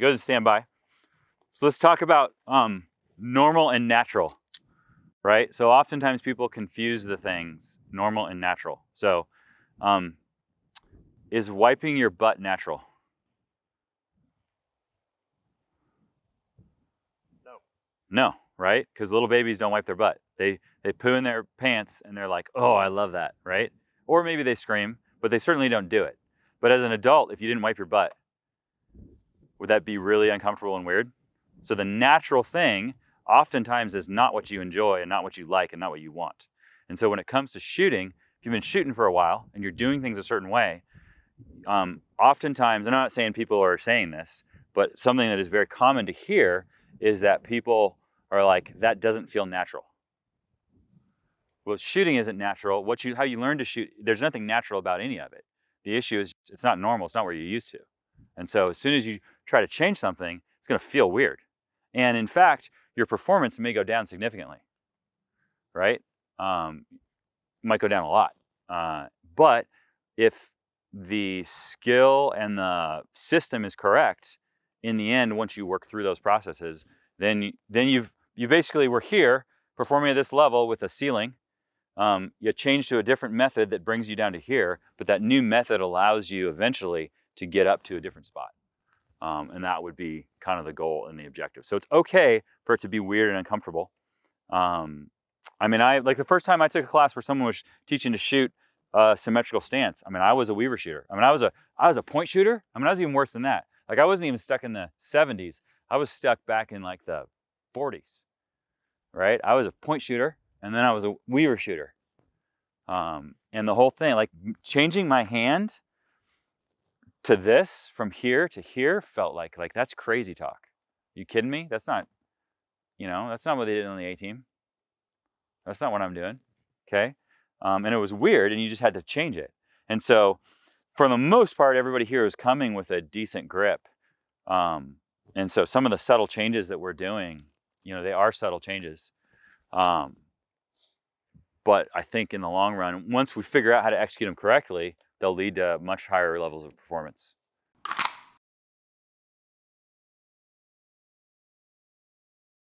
go ahead and stand by. So let's talk about normal and natural, right? So oftentimes people confuse the things, normal and natural. So is wiping your butt natural? No. No, right? Because little babies don't wipe their butt. They poo in their pants and they're like, oh, I love that, right? Or maybe they scream, but they certainly don't do it. But as an adult, if you didn't wipe your butt, would that be really uncomfortable and weird? So the natural thing oftentimes is not what you enjoy and not what you like and not what you want. And so when it comes to shooting, if you've been shooting for a while and you're doing things a certain way, oftentimes, and I'm not saying people are saying this, but something that is very common to hear is that people are like, that doesn't feel natural. Well, shooting isn't natural. How you learn to shoot, there's nothing natural about any of it. The issue is it's not normal. It's not where you're used to. And so as soon as you try to change something, it's going to feel weird. And in fact, your performance may go down significantly, right? Might go down a lot. But if the skill and the system is correct, in the end, once you work through those processes, then you basically were here performing at this level with a ceiling. You change to a different method that brings you down to here, but that new method allows you eventually to get up to a different spot. And that would be kind of the goal and the objective. So it's okay for it to be weird and uncomfortable. I mean, like the first time I took a class where someone was teaching to shoot a symmetrical stance. I mean, I was a weaver shooter. I mean, I was a point shooter. I mean, I was even worse than that. Like I wasn't even stuck in the 70s. I was stuck back in like the 40s, right? I was a point shooter and then I was a weaver shooter. And the whole thing, like changing my hand to this from here to here felt like that's crazy talk. You kidding me? That's not, that's not what they did on the A team. That's not what I'm doing. Okay. And it was weird and you just had to change it. And so for the most part, everybody here is coming with a decent grip. And so some of the subtle changes that we're doing, they are subtle changes. But I think in the long run, once we figure out how to execute them correctly, they'll lead to much higher levels of performance.